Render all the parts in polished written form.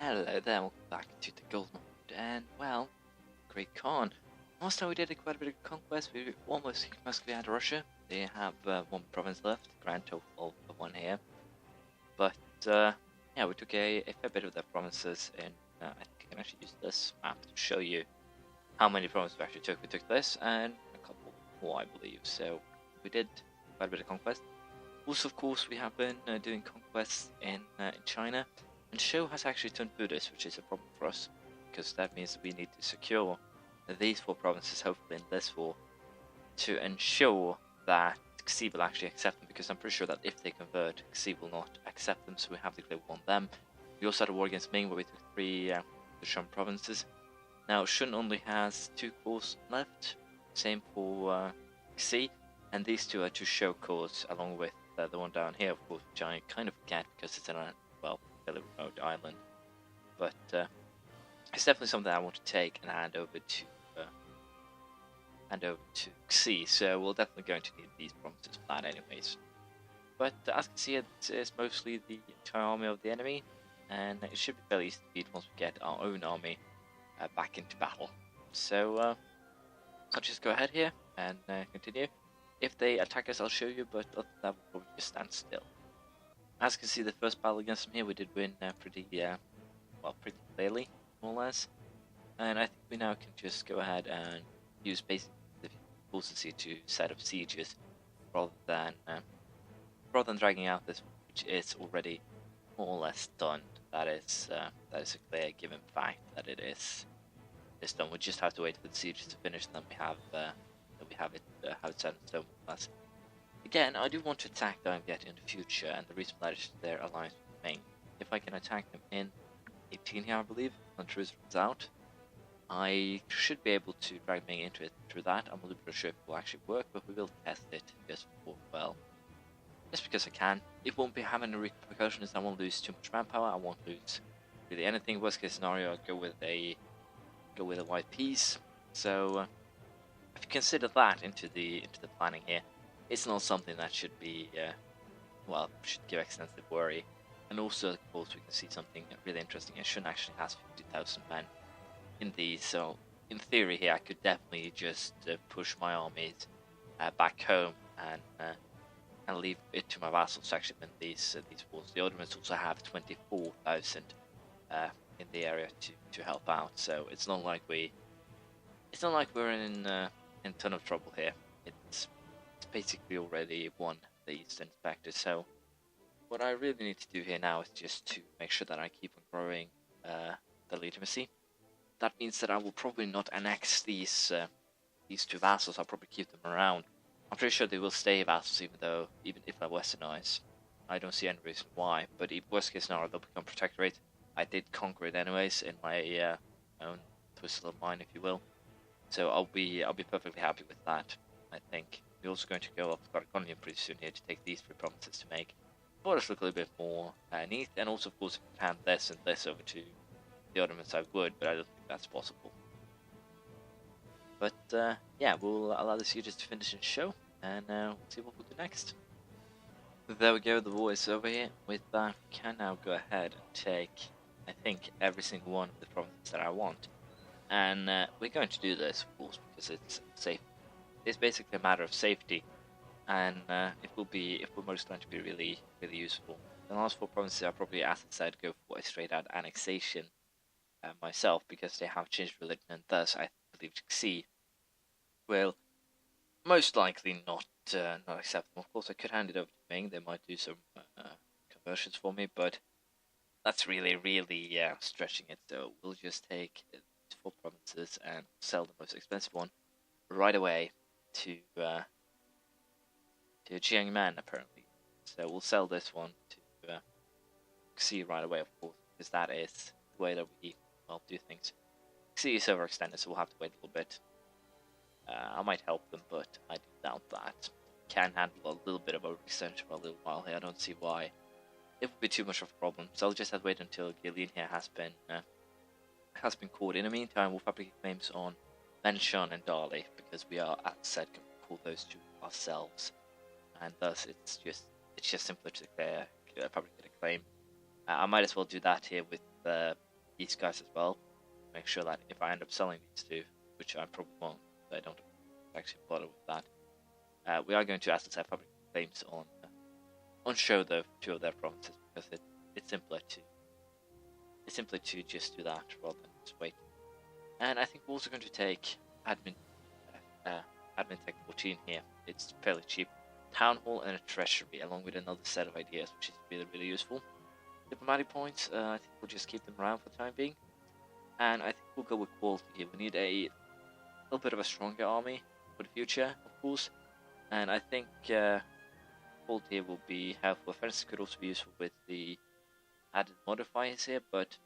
Hello there, welcome back to the Golden Horde, and well, Great Khan. Last time we did quite a bit of conquest. We almost hit Muscovy and Russia. They have one province left, grand total of one here. But yeah, we took a fair bit of their provinces, and I think I can actually use this map to show you how many provinces we actually took. We took this and a couple more, I believe. So we did quite a bit of conquest. Also, of course, we have been doing conquests in China. And Show has actually turned Buddhist, which is a problem for us, because that means that we need to secure these four provinces, hopefully in this war, to ensure that Xi will actually accept them, because I'm pretty sure that if they convert, Xi will not accept them, so we have to declare war on them. We also had a war against Ming, where we took three Shan provinces. Now, Shun only has 2 cores left, same for Xi, and these two are 2 Show cores, along with the one down here, of course, which I kind of forget because it's in a, well, fairly remote island, but it's definitely something I want to take and hand over to Xi. So we're definitely going to need these provinces for that, anyways. But as you can see, it's mostly the entire army of the enemy, and it should be fairly easy to beat once we get our own army back into battle. So I'll just go ahead here and continue. If they attack us, I'll show you, but other than that, we'll probably just stand still. As you can see, the first battle against them here, we did win pretty clearly, more or less. And I think we now can just go ahead and use basically the forces here to set up sieges, rather than dragging out this, which is already more or less done. That is a clear given fact that it is done. We just have to wait for the sieges to finish, and then we have it set in stone more or less. Again, I do want to attack them yet in the future, and the reason for that is their alliance with Ming. If I can attack them in 18 here, I believe, when Jerusalem runs out, I should be able to drag Ming into it through that. I'm a little bit sure if it will actually work, but we will test it just because I can. It won't be having any repercussions. I won't lose too much manpower. I won't lose really anything. Worst case scenario, I'll go with a white piece. So if you consider that into the planning here, it's not something that should be, should give extensive worry. And also, of course, we can see something really interesting. Shun actually has 50,000 men in these, so in theory here, I could definitely just push my armies back home and leave it to my vassals to actually win these wars. The Ottomans also have 24,000 in the area to help out, so it's not like we're in a ton of trouble here. It's basically already won the Eastern Spectre, so what I really need to do here now is just to make sure that I keep on growing the legitimacy. That means that I will probably not annex these 2 vassals. I'll probably keep them around. I'm pretty sure they will stay vassals even if I westernize. I don't see any reason why, but in worst case scenario they'll become protectorate. I did conquer it anyways in my own twisted little mind, if you will. So I'll be perfectly happy with that, I think. We're also going to go up Gargonium pretty soon here to take these 3 provinces to make borders look a little bit more neat, and also of course if I hand this and this over to the Ottomans I would, but I don't think that's possible. But yeah, we'll allow the sieges to finish and show, and we'll see what we'll do next. There we go, the war is over here. With that, we can now go ahead and take, I think, every single one of the provinces that I want. And we're going to do this, of course, because it's safe. It's basically a matter of safety, and it will most going to be really, really useful. The last 4 provinces I probably, as I said, go for a straight out annexation myself, because they have changed religion, and thus I believe Xi will most likely not accept them. Of course, I could hand it over to Ming. They might do some conversions for me, but that's really, really stretching it. So we'll just take these 4 provinces and sell the most expensive one right away to Jiangman, apparently. So we'll sell this one to Xi right away, of course, because that is the way that we do things. Xi is overextended, so we'll have to wait a little bit. I might help them, but I do doubt that. Can handle a little bit of overextension for a little while here. I don't see why it would be too much of a problem. So I'll just have to wait until Gillian here has been called. In the meantime, we'll fabricate claims on Menshan and Dali, because we are, as I said, going to call those 2 ourselves, and thus it's just simpler to fabricate a claim. I might as well do that here with these guys as well. Make sure that if I end up selling these two, which I probably won't, so I don't actually bother with that. We are going to, as I said, fabricate claims on show the two of their provinces because it's simpler to just do that rather than just wait. And I think we're also going to take admin tech 14 here. It's fairly cheap. Town hall and a treasury, along with another set of ideas, which is really useful. Diplomatic points, I think we'll just keep them around for the time being. And I think we'll go with quality here. We need a little bit of a stronger army for the future, of course. And I think quality will be helpful. Offensive could also be useful with the added modifiers here, but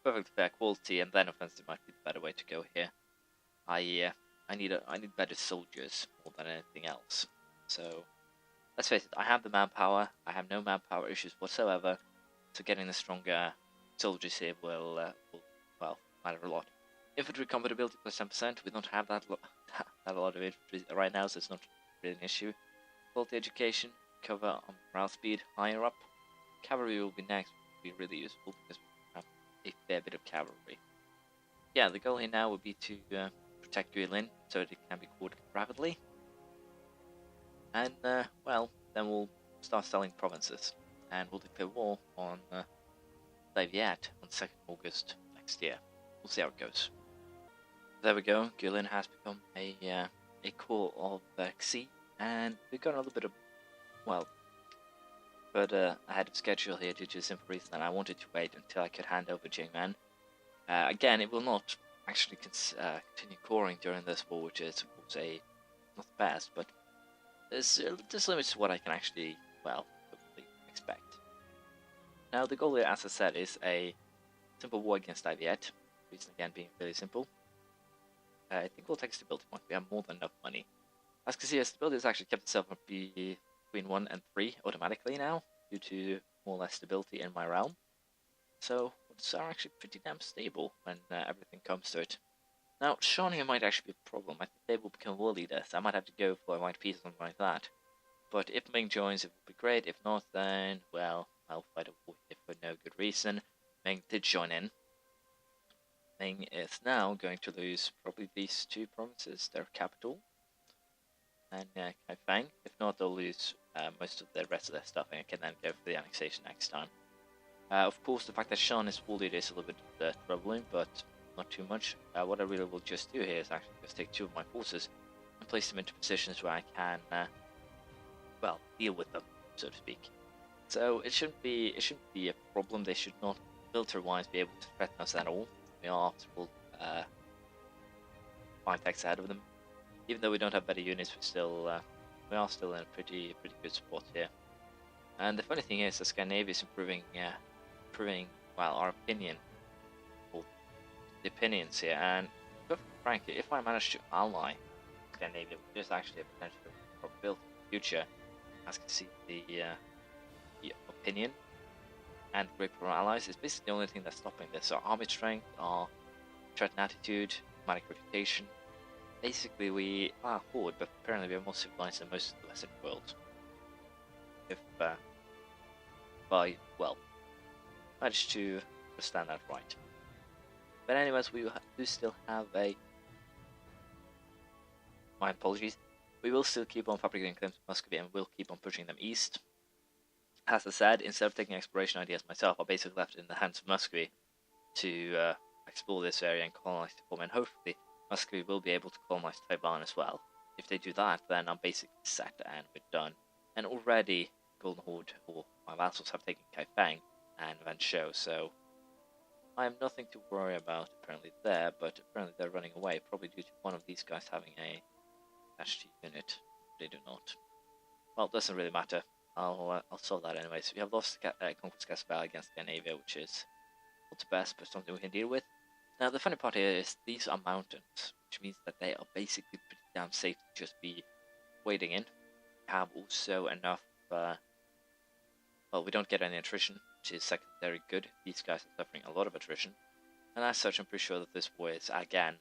perfect fair quality, and then offensive might be the better way to go here. I need better soldiers more than anything else. So let's face it, I have the manpower. I have no manpower issues whatsoever. So getting the stronger soldiers here will matter a lot. Infantry compatibility plus 10%. We don't have that a lot of infantry right now, so it's not really an issue. Quality education, cover on morale speed higher up. Cavalry will be next, which will be really useful because we have a fair bit of cavalry. Yeah, the goal here now would be to protect Guilin so that it can be quartered rapidly. And, well, then we'll start selling provinces. And we'll declare war on Daviat on 2nd August next year. We'll see how it goes. There we go, Guilin has become a core of Xi, and we've got a little bit of, well, further ahead of schedule here due to the simple reason that I wanted to wait until I could hand over Jingmen. Again, it will not actually continue coring during this war, which is, of course, not the best, but there's limits to what I can actually, well, hopefully expect. Now, the goal here, as I said, is a simple war against Daviat. Reason again being really simple. I think we'll take stability point. We have more than enough money. As you can see, stability has actually kept itself up between 1 and 3 automatically now, due to more or less stability in my realm. So, it's actually pretty damn stable when everything comes to it. Now, Shania might actually be a problem. I think they will become war leaders. So I might have to go for a white peace or something like that. But if Ming joins, it will be great. If not, then, well, I'll fight a war here for no good reason. Ming did join in. Ming is now going to lose probably these two provinces, their capital, and Kaifeng. If not, they'll lose most of the rest of their stuff, and I can then go for the annexation next time. Of course, the fact that Shan is war leader is a little bit troubling, but not too much. What I really will just do here is actually just take 2 of my forces and place them into positions where I can, well, deal with them, so to speak. So it shouldn't be a problem. They should not, military-wise, be able to threaten us at all. We are still 5 techs ahead of them. Even though we don't have better units, we are still in a pretty good spot here. And the funny thing is that Scandinavia is improving, well, our opinion, or the opinions here. And frankly, if I manage to ally Scandinavia, there's actually a potential probability in the future, as you can see, the opinion and great for our allies is basically the only thing that's stopping this. So army strength, our threat and attitude, diplomatic reputation. Basically, we are forward, but apparently we are more civilized than most of the Western world. If I, well, managed to understand that right. But anyways, we do still have my apologies. We will still keep on fabricating claims to Muscovy, and we'll keep on pushing them east. As I said, instead of taking exploration ideas myself, I basically left it in the hands of Muscovy to explore this area and colonize the form, and hopefully Muscovy will be able to colonize Taiwan as well. If they do that, then I'm basically set and we're done. And already Golden Horde, or my vassals, have taken Kaifeng and Vanshou, so I have nothing to worry about apparently there, but apparently they're running away, probably due to one of these guys having a HT unit. They do not. Well, it doesn't really matter. I'll solve that anyway. So we have lost Conquest Castle against Scandinavia, which is not the best, but something we can deal with. Now, the funny part here is these are mountains, which means that they are basically pretty damn safe to just be wading in. We have also enough, well, we don't get any attrition, which is secondary good. These guys are suffering a lot of attrition. And as such, I'm pretty sure that this war is, again,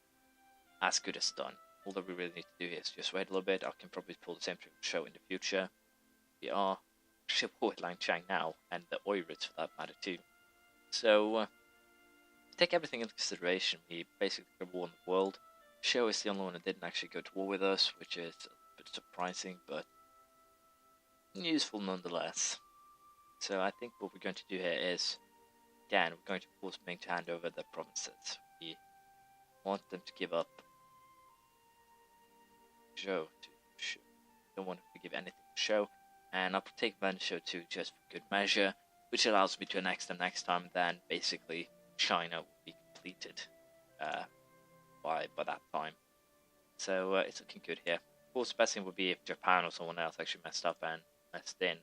as good as done. All that we really need to do here is just wait a little bit. I can probably pull the same trick show in the future. We are actually at war with Langchang now, and the Oirids for that matter too. So, take everything into consideration, we basically could war in the world. Show is the only one that didn't actually go to war with us, which is a bit surprising, but useful nonetheless. So I think what we're going to do here is, again, we're going to force Ming to hand over the provinces. We want them to give up Zhou to Shu. Don't want them to give anything to Shou, and I'll take Shou too, just for good measure, which allows me to annex them next time. Then basically China will be completed by that time. So it's looking good here. Of course, the best thing would be if Japan or someone else actually messed up and messed in,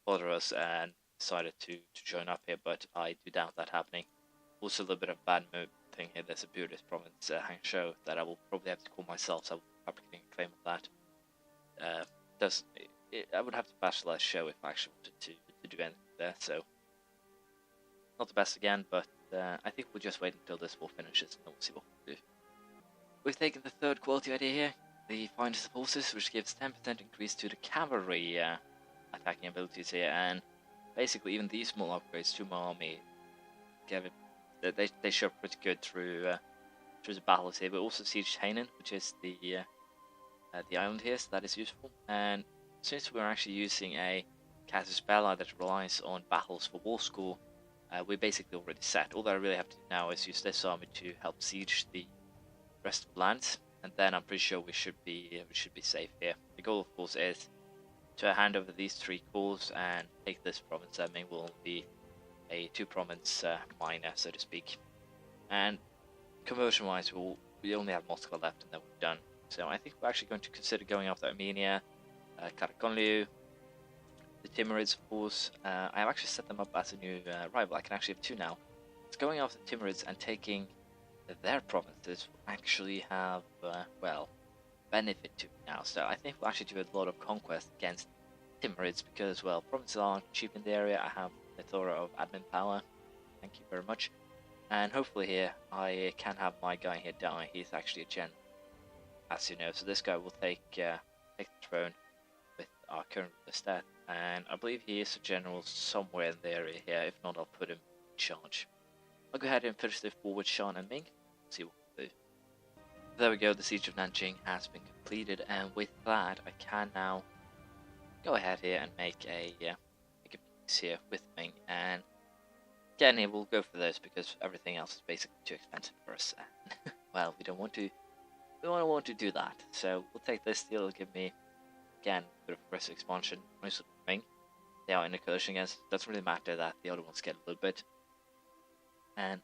bother us and decided to join up here, but I do doubt that happening. Also, a little bit of bad thing here. There's a Buddhist province, Hangzhou, that I will probably have to call myself, so I will probably getting a claim on that. I would have to bachelorize show if I actually wanted to do anything there, so not the best again, but I think we'll just wait until this war finishes and we'll see what we'll do. We've taken the third quality idea here, the finest of horses, which gives 10% increase to the cavalry attacking abilities here, and basically even these small upgrades to my army, they show pretty good through the battles here, but also Siege Hainan, which is the island here, so that is useful. And since we're actually using a casus belli that relies on battles for war score, we're basically already set. All that I really have to do now is use this army to help siege the rest of the lands, and then I'm pretty sure we should be safe here. The goal, of course, is to hand over these 3 cores and take this province. That will be a 2-province minor, so to speak. And conversion-wise, we only have Muscovy left, and then we're done. So I think we're actually going to consider going after Armenia, Karakonlu, the Timurids, of course. I have actually set them up as a new rival. I can actually have 2 now. So going after the Timurids and taking their provinces will actually have, benefit to me now. So I think we'll actually do a lot of conquest against Timurids because, well, provinces aren't cheap in the area. I have a plethora of admin power. Thank you very much. And hopefully here I can have my guy here die. He's actually a general, as you know. So this guy will take the throne with our current stat, and I believe he is a general somewhere in the area here. If not, I'll put him in charge. I'll go ahead and finish the forward Shan and Ming. See what we'll do. There we go. The siege of Nanjing has been completed, and with that, I can now go ahead here and make a peace here with Ming. And again, here we'll go for this because everything else is basically too expensive for us. Well, we don't want to. We don't want to do that. So we'll take this deal. It'll give me again a bit of aggressive expansion. Most of Ming, they are in a coalition against. Doesn't really matter that the other ones get a little bit. And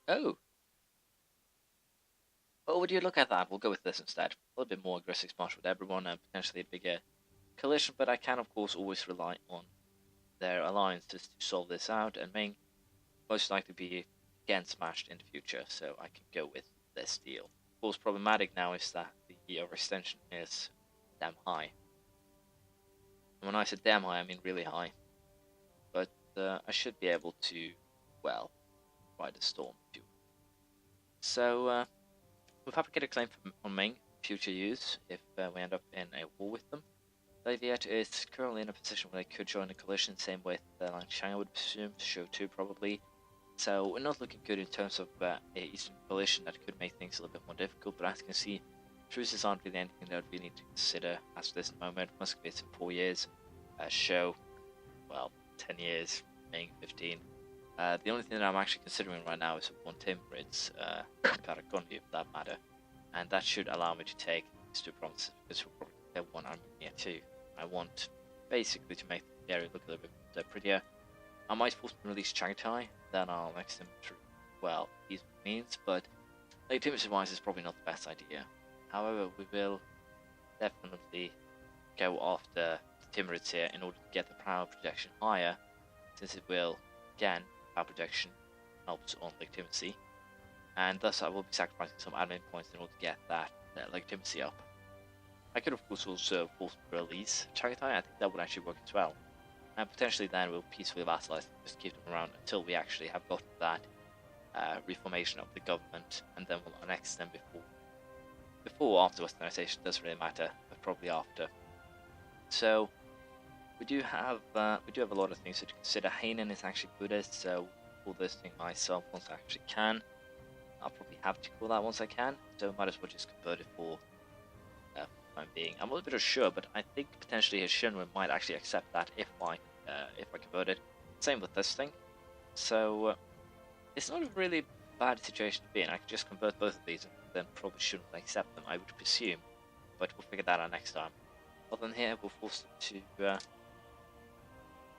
oh, would you look at that? We'll go with this instead. A little bit more aggressive expansion with everyone and potentially a bigger coalition. But I can, of course, always rely on their alliances to solve this out. And Ming most likely be again smashed in the future, so I can go with this deal. Of course, problematic now is that the overextension is damn high. And when I say damn high, I mean really high. But I should be able to, well, ride a storm too. So we'll fabricate a claim on Ming future use if we end up in a war with them. The Viet is currently in a position where they could join a coalition, same with Liangshan, I would presume, Shou too probably. So we're not looking good in terms of a Eastern coalition. That could make things a little bit more difficult, but as you can see, truces aren't really anything that we need to consider as of this moment. Muscovy is in 4 years, Shou, well, 10 years, Ming 15. The only thing that I'm actually considering right now is one Timurids, Karakonlu for that matter, and that should allow me to take these 2 provinces because we'll probably have 1 Armenia too. I want basically to make the area look a little bit prettier. I might force them to release Chagatai, then I'll mix them through, well, these means, but legitimacy-wise is probably not the best idea. However, we will definitely go after the Timurids here in order to get the power projection higher, since it will, again, power projection helps on legitimacy, and thus I will be sacrificing some admin points in order to get that legitimacy up. I could of course also force to release Chagatai. I think that would actually work as well. And potentially then we'll peacefully vassalize them, just keep them around until we actually have gotten that reformation of the government, and then we'll annex them before or after westernization, doesn't really matter, but probably after. So we do have a lot of things to consider. Hainan is actually Buddhist, so we'll call this thing myself once I actually can. I'll probably have to call that once I can, so might as well just convert it for the time being. I'm a little bit unsure, but I think potentially his Shinra might actually accept that if I convert it. Same with this thing. So it's not a really bad situation to be in. I could just convert both of these and then probably shouldn't accept them, I would presume. But we'll figure that out next time. Other than here, we'll force them to...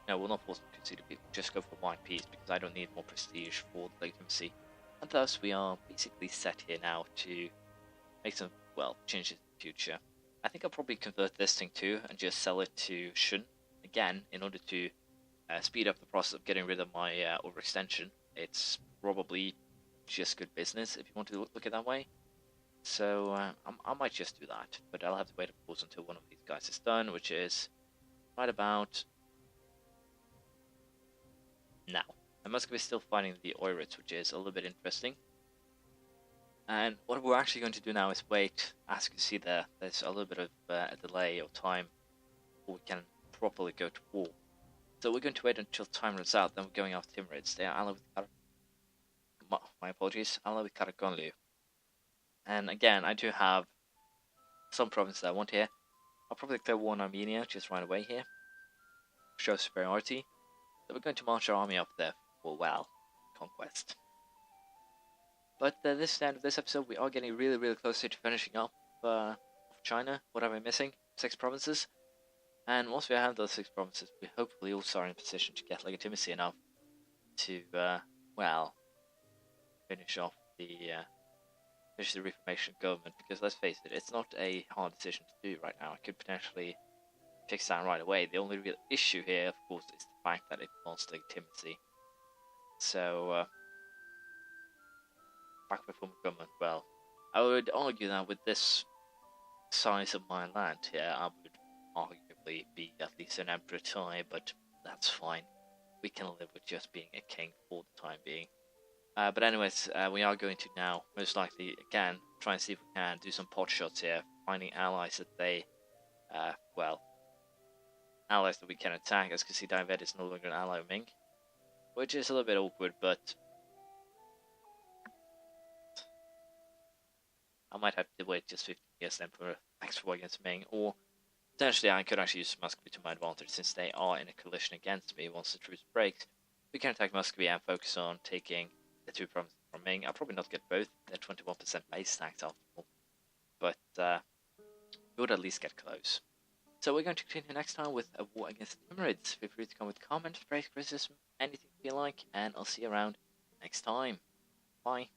no, we'll not force them to concede. We'll just go for white peace because I don't need more prestige for the legitimacy. And thus we are basically set here now to make some, well, changes in the future. I think I'll probably convert this thing too and just sell it to Shun again in order to speed up the process of getting rid of my overextension. It's probably just good business if you want to look at it that way. So I might just do that, but I'll have to wait, of course, until one of these guys is done, which is right about now. And Muscovy is still fighting the Oirids, which is a little bit interesting. And what we're actually going to do now is wait. As you can see there, there's a little bit of a delay or time before we can properly go to war. So we're going to wait until time runs out, then we're going after Timurids. They are allied with my apologies, allied with Karagonlu. And again, I do have some provinces I want here. I'll probably declare war on Armenia just right away here. Show superiority. So we're going to march our army up there for, well, conquest. But this is the end of this episode. We are getting really, really close to finishing up China. What am I missing? 6 provinces. And once we have those 6 provinces, we hopefully also are in a position to get legitimacy enough to, well, finish off the reformation of government. Because let's face it, it's not a hard decision to do right now. I could potentially fix that right away. The only real issue here, of course, is the fact that it wants legitimacy. So, back with form of government, well, I would argue that with this size of my land here, I would arguably be at least an emperor type, but that's fine. We can live with just being a king for the time being. But anyways, we are going to now, most likely, again, try and see if we can do some pot shots here, finding allies that they, well, allies that we can attack. As you can see, David is no longer an ally of Ming, which is a little bit awkward, but I might have to wait just 15 years then for next war against Ming, or potentially I could actually use Muscovy to my advantage since they are in a coalition against me. Once the truce breaks, we can attack Muscovy and focus on taking the 2 provinces from Ming. I'll probably not get both. They're 21% base tax after all, but we would at least get close. So we're going to continue next time with a war against the Timurids. Feel free to come with comments, praise, criticism, anything you feel like, and I'll see you around next time. Bye.